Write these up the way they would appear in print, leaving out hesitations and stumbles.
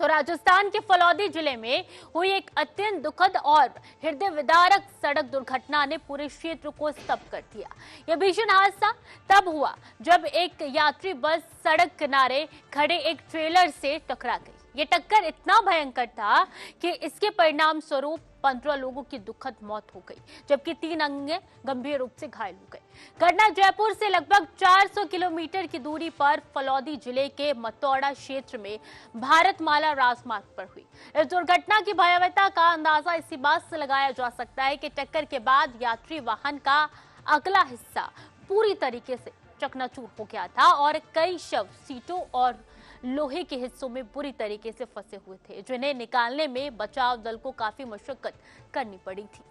तो राजस्थान के फलौदी जिले में हुई एक अत्यंत दुखद और हृदय विदारक सड़क दुर्घटना ने पूरे क्षेत्र को स्तब्ध कर दिया। यह भीषण हादसा तब हुआ जब एक यात्री बस सड़क किनारे खड़े एक ट्रेलर से टकरा गई। ये टक्कर इतना भयंकर था कि इसके परिणाम स्वरूप 15 लोगों की दुखद मौत हो गई, जबकि 3 अन्य गंभीर रूप से घायल हो गए। घटना जयपुर से लगभग 400 किलोमीटर की दूरी पर फलौदी जिले के मतौड़ा क्षेत्र में भारतमाला राजमार्ग पर हुई। इस दुर्घटना की भयावहता का अंदाजा इसी बात से लगाया जा सकता है कि टक्कर के बाद यात्री वाहन का अगला हिस्सा पूरी तरीके से चकनाचूर हो गया था और कई शव सीटों और लोहे के हिस्सों में बुरी तरीके से फंसे हुए थे, जिन्हें निकालने में बचाव दल को काफी मशक्कत करनी पड़ी थी।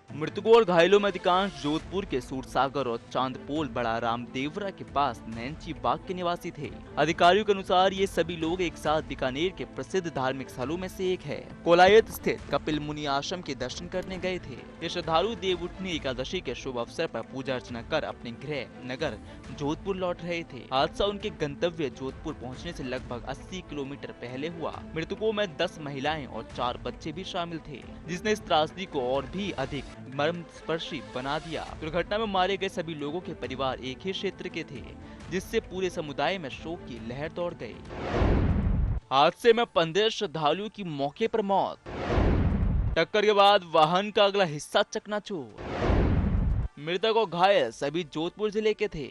मृतकों और घायलों में अधिकांश जोधपुर के सूरसागर और चांदपोल बड़ा रामदेवरा के पास नैनची बाग के निवासी थे। अधिकारियों के अनुसार ये सभी लोग एक साथ बीकानेर के प्रसिद्ध धार्मिक स्थलों में से एक है, कोलायत स्थित कपिल मुनि आश्रम के दर्शन करने गए थे। ये श्रद्धालु देवउठनी एकादशी के शुभ अवसर पर पूजा अर्चना कर अपने गृह नगर जोधपुर लौट रहे थे। हादसा उनके गंतव्य जोधपुर पहुँचने से लगभग 80 किलोमीटर पहले हुआ। मृतकों में 10 महिलाएं और 4 बच्चे भी शामिल थे, जिसने इस त्रासदी को और भी अधिक मर्मस्पर्शी बना दिया। दुर्घटना में मारे गए सभी लोगों के परिवार एक ही क्षेत्र के थे, जिससे पूरे समुदाय में शोक की लहर दौड़ गई। हादसे में 15 श्रद्धालुओं की मौके पर मौत। टक्कर के बाद वाहन का अगला हिस्सा चकनाचूर। मृतक और घायल सभी जोधपुर जिले के थे।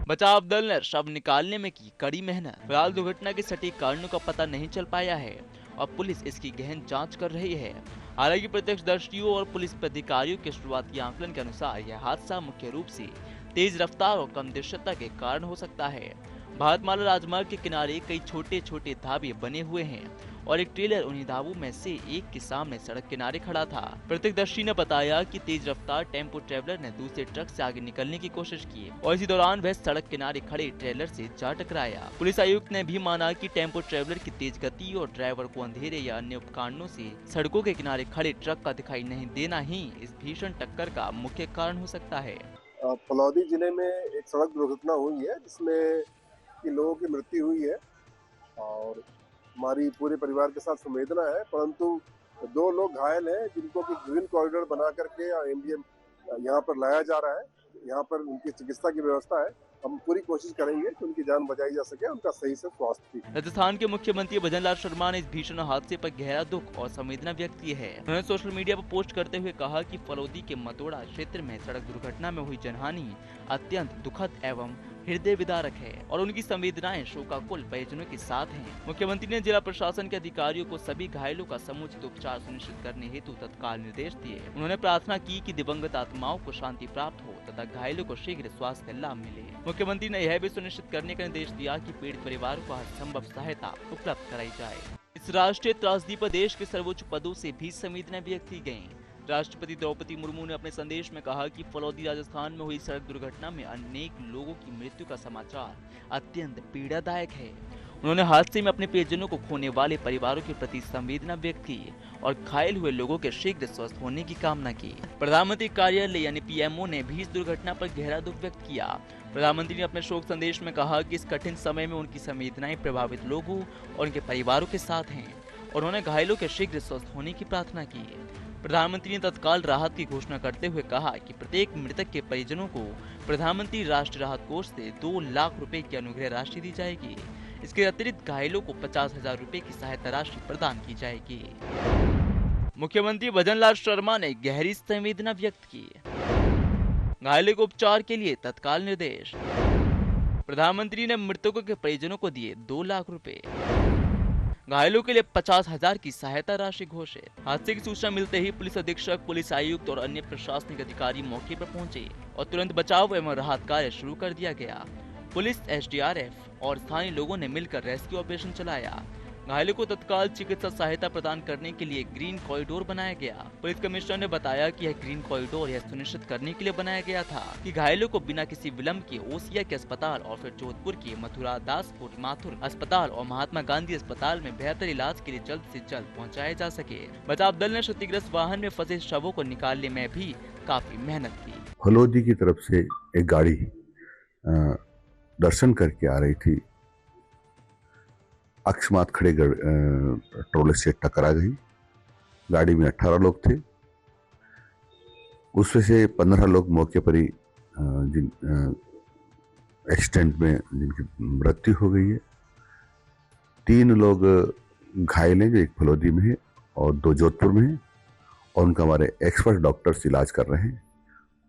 बचाव दल ने शव निकालने में की कड़ी मेहनत। फिलहाल दुर्घटना के सटीक कारणों का पता नहीं चल पाया है और पुलिस इसकी गहन जांच कर रही है। हालांकि प्रत्यक्षदर्शियों और पुलिस अधिकारियों के शुरुआती आंकलन के अनुसार यह हादसा मुख्य रूप से तेज रफ्तार और कम दृश्यता के कारण हो सकता है। भारतमाला राजमार्ग के किनारे कई छोटे छोटे ढाबे बने हुए हैं और एक ट्रेलर उन्हीं ढाबों में से एक के सामने सड़क किनारे खड़ा था। प्रत्यक्षदर्शी ने बताया कि तेज रफ्तार टेम्पो ट्रेवलर ने दूसरे ट्रक से आगे निकलने की कोशिश की और इसी दौरान वह सड़क किनारे खड़े ट्रेलर से जा टकराया। पुलिस आयुक्त ने भी माना कि टेम्पो ट्रेवलर की तेज गति और ड्राइवर को अंधेरे या अन्य कारणों से सड़कों के किनारे खड़े ट्रक का दिखाई नहीं देना ही इस भीषण टक्कर का मुख्य कारण हो सकता है। फलौदी जिले में एक सड़क दुर्घटना हुई है जिसमें कि लोगों की मृत्यु हुई है और हमारी पूरे परिवार के साथ संवेदना है, परंतु 2 लोग घायल हैं जिनको कि ग्रीन कॉरिडोर बना करके एमडीएम यहाँ पर लाया जा रहा है। यहाँ पर उनकी चिकित्सा की व्यवस्था है। हम पूरी कोशिश करेंगे कि उनकी जान बचाई जा सके, उनका सही से स्वास्थ्य। राजस्थान के मुख्यमंत्री भजनलाल शर्मा ने इस भीषण हादसे पर गहरा दुख और संवेदना व्यक्त की है। उन्होंने सोशल मीडिया पर पोस्ट करते हुए कहा कि फलौदी के मतौड़ा क्षेत्र में सड़क दुर्घटना में हुई जनहानि अत्यंत दुखद एवं हृदय विदारक है और उनकी संवेदनाएं शोकाकुल परिजनों के साथ हैं। मुख्यमंत्री ने जिला प्रशासन के अधिकारियों को सभी घायलों का समुचित उपचार सुनिश्चित करने हेतु तत्काल निर्देश दिए। उन्होंने प्रार्थना की कि दिवंगत आत्माओं को शांति प्राप्त हो तथा घायलों को शीघ्र स्वास्थ्य लाभ मिले। मुख्यमंत्री ने यह भी सुनिश्चित करने का निर्देश दिया कि पीड़ित परिवार को हर संभव सहायता उपलब्ध कराई जाए। इस राष्ट्रीय त्रासदी पर देश के सर्वोच्च पदों से भी संवेदना व्यक्त की गयी। राष्ट्रपति द्रौपदी मुर्मू ने अपने संदेश में कहा कि फलौदी राजस्थान में हुई सड़क दुर्घटना में अनेक लोगों की मृत्यु का समाचार अत्यंत पीड़ादायक है। उन्होंने हादसे में अपने परिजनों को खोने वाले परिवारों के प्रति संवेदना व्यक्त की और घायल हुए लोगों के शीघ्र स्वस्थ होने की कामना की। प्रधानमंत्री कार्यालय यानी पीएमओ ने भी इस दुर्घटना पर गहरा दुख व्यक्त किया। प्रधानमंत्री ने अपने शोक संदेश में कहा कि इस कठिन समय में उनकी संवेदनाएं प्रभावित लोगों और उनके परिवारों के साथ हैं और उन्होंने घायलों के शीघ्र स्वस्थ होने की प्रार्थना की। प्रधानमंत्री ने तत्काल राहत की घोषणा करते हुए कहा कि प्रत्येक मृतक के परिजनों को प्रधानमंत्री राष्ट्रीय राहत कोष से 2 लाख रुपए की अनुग्रह राशि दी जाएगी। इसके अतिरिक्त घायलों को 50,000 रुपए की सहायता राशि प्रदान की जाएगी। मुख्यमंत्री भजनलाल शर्मा ने गहरी संवेदना व्यक्त की। घायलों को उपचार के लिए तत्काल निर्देश। प्रधानमंत्री ने मृतकों के परिजनों को दिए 2 लाख रुपए। घायलों के लिए 50,000 की सहायता राशि घोषित। हादसे की सूचना मिलते ही पुलिस अधीक्षक, पुलिस आयुक्त और अन्य प्रशासनिक अधिकारी मौके पर पहुंचे और तुरंत बचाव एवं राहत कार्य शुरू कर दिया गया। पुलिस, एसडीआरएफ और स्थानीय लोगों ने मिलकर रेस्क्यू ऑपरेशन चलाया। घायलों को तत्काल चिकित्सा सहायता प्रदान करने के लिए ग्रीन कॉरिडोर बनाया गया। पुलिस कमिश्नर ने बताया कि यह ग्रीन कॉरिडोर यह सुनिश्चित करने के लिए बनाया गया था कि घायलों को बिना किसी विलंब के ओसिया के अस्पताल और फिर जोधपुर के मथुरादासपुर माथुर अस्पताल और महात्मा गांधी अस्पताल में बेहतर इलाज के लिए जल्द से जल्द पहुँचाया जा सके। बचाव दल ने क्षतिग्रस्त वाहन में फंसे शवों को निकालने में भी काफी मेहनत की। फलौदी की तरफ से एक गाड़ी दर्शन करके आ रही थी अकस्मात खड़े ट्रोले से टकरा गई। गाड़ी में 18 लोग थे, उसमें से 15 लोग मौके पर ही एक्सीडेंट में जिनकी मृत्यु हो गई है। 3 लोग घायल हैं, जो एक फलोदी में है और 2 जोधपुर में है, और उनका हमारे एक्सपर्ट डॉक्टर्स इलाज कर रहे हैं।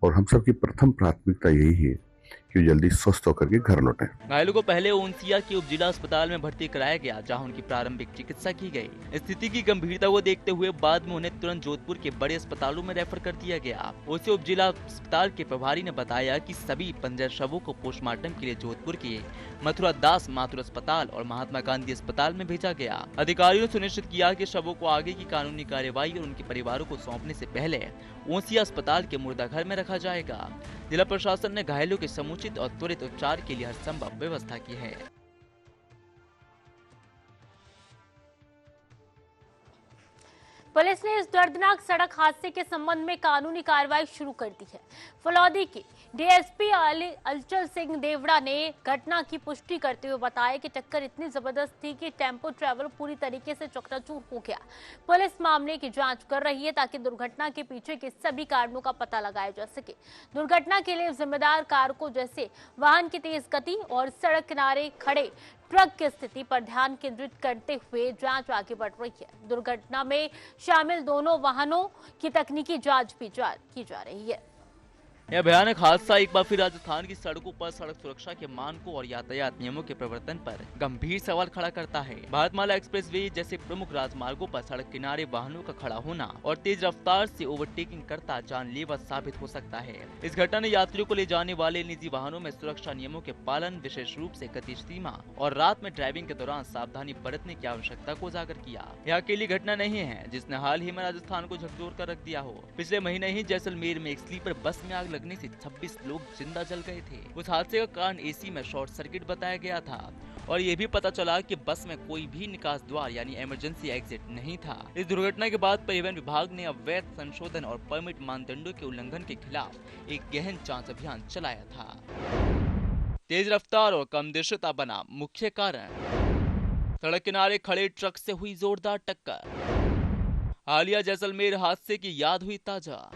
और हम सब की प्रथम प्राथमिकता यही है कि जल्दी स्वस्थ होकर के घर लौटें। घायलों को पहले ओनसिया के उपजिला अस्पताल में भर्ती कराया गया, जहां उनकी प्रारंभिक चिकित्सा की गई। स्थिति की गंभीरता को देखते हुए बाद में उन्हें तुरंत जोधपुर के बड़े अस्पतालों में रेफर कर दिया गया। उसे उपजिला अस्पताल के प्रभारी ने बताया कि सभी 15 शवों को पोस्टमार्टम के लिए जोधपुर के मथुरा दास माथुर अस्पताल और महात्मा गांधी अस्पताल में भेजा गया। अधिकारियों ने सुनिश्चित किया कि शवों को आगे की कानूनी कार्यवाही और उनके परिवारों को सौंपने से पहले ओनसिया अस्पताल के मुर्दाघर में रखा जाएगा। जिला प्रशासन ने घायलों के समुचित और त्वरित उपचार के लिए हर संभव व्यवस्था की है। पुलिस ने इस दर्दनाक सड़क हादसे के संबंध में कानूनी कार्रवाई शुरू कर दी है। फलौदी की डीएसपी अलचल सिंह देवड़ा ने घटना की पुष्टि करते हुए बताया कि टक्कर इतनी जबरदस्त थी कि टेम्पो ट्रैवलर पूरी तरीके से चकनाचूर हो गया। पुलिस मामले की जांच कर रही है ताकि दुर्घटना के पीछे के सभी कारणों का पता लगाया जा सके। दुर्घटना के लिए जिम्मेदार कारकों जैसे वाहन की तेज गति और सड़क किनारे खड़े ट्रक की स्थिति पर ध्यान केंद्रित करते हुए जांच आगे बढ़ रही है। दुर्घटना में शामिल दोनों वाहनों की तकनीकी जांच भी की जा रही है। यह भयानक हादसा एक बार फिर राजस्थान की सड़कों पर सड़क सुरक्षा के मानकों और यातायात नियमों के प्रवर्तन पर गंभीर सवाल खड़ा करता है। भारतमाला एक्सप्रेसवे जैसे प्रमुख राजमार्गों पर सड़क किनारे वाहनों का खड़ा होना और तेज रफ्तार से ओवरटेकिंग करता जानलेवा साबित हो सकता है। इस घटना ने यात्रियों को ले जाने वाले निजी वाहनों में सुरक्षा नियमों के पालन, विशेष रूप से गति सीमा और रात में ड्राइविंग के दौरान सावधानी बरतने की आवश्यकता को उजागर किया। यह अकेली घटना नहीं है जिसने हाल ही में राजस्थान को झकझोर कर रख दिया हो। पिछले महीने ही जैसलमेर में एक स्लीपर बस में आग लगने से 26 लोग जिंदा जल गए थे। उस हादसे का कारण एसी में शॉर्ट सर्किट बताया गया था और ये भी पता चला कि बस में कोई भी निकास द्वार यानी इमरजेंसी एग्जिट नहीं था। इस दुर्घटना के बाद परिवहन विभाग ने अवैध संशोधन और परमिट मानदंडों के उल्लंघन के खिलाफ एक गहन जांच अभियान चलाया था। तेज रफ्तार और कम दृश्यता बना मुख्य कारण। सड़क किनारे खड़े ट्रक से हुई जोरदार टक्कर। हालिया जैसलमेर हादसे की याद हुई ताजा।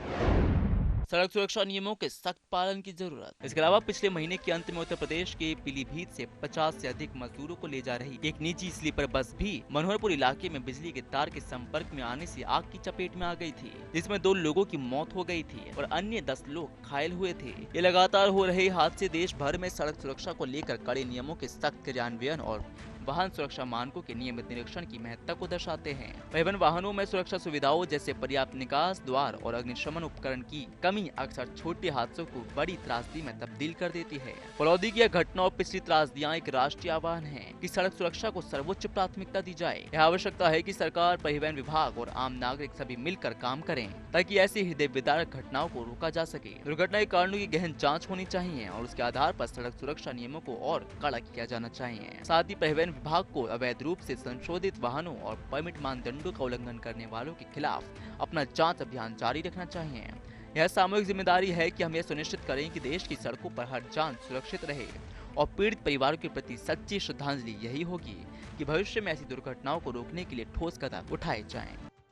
सड़क सुरक्षा नियमों के सख्त पालन की जरूरत। इसके अलावा पिछले महीने के अंत में उत्तर प्रदेश के पीलीभीत से 50 से अधिक मजदूरों को ले जा रही एक निजी स्लीपर बस भी मनोहरपुर इलाके में बिजली के तार के संपर्क में आने से आग की चपेट में आ गई थी, जिसमें 2 लोगों की मौत हो गई थी और अन्य 10 लोग घायल हुए थे। ये लगातार हो रहे हादसे देश भर में सड़क सुरक्षा को लेकर कड़े नियमों के सख्त क्रियान्वयन और वाहन सुरक्षा मानकों के नियमित निरीक्षण की महत्ता को दर्शाते हैं। परिवहन वाहनों में सुरक्षा सुविधाओं जैसे पर्याप्त निकास द्वार और अग्निशमन उपकरण की कमी अक्सर छोटे हादसों को बड़ी त्रासदी में तब्दील कर देती है। फलौदी की यह घटना और पिछली त्रासदियां एक राष्ट्रीय आह्वान है कि सड़क सुरक्षा को सर्वोच्च प्राथमिकता दी जाए। यह आवश्यकता है कि सरकार, परिवहन विभाग और आम नागरिक सभी मिलकर काम करें ताकि ऐसी हृदय विदारक घटनाओं को रोका जा सके। दुर्घटना के कारणों की गहन जाँच होनी चाहिए और उसके आधार पर सड़क सुरक्षा नियमों को और कड़ा किया जाना चाहिए। साथ ही परिवहन विभाग को अवैध रूप से संशोधित वाहनों और परमिट मानदंडों का उल्लंघन करने वालों के खिलाफ अपना जांच अभियान जारी रखना चाहिए। यह सामूहिक जिम्मेदारी है कि हम यह सुनिश्चित करें कि देश की सड़कों पर हर जान सुरक्षित रहे और पीड़ित परिवारों के प्रति सच्ची श्रद्धांजलि यही होगी कि भविष्य में ऐसी दुर्घटनाओं को रोकने के लिए ठोस कदम उठाए जाएं।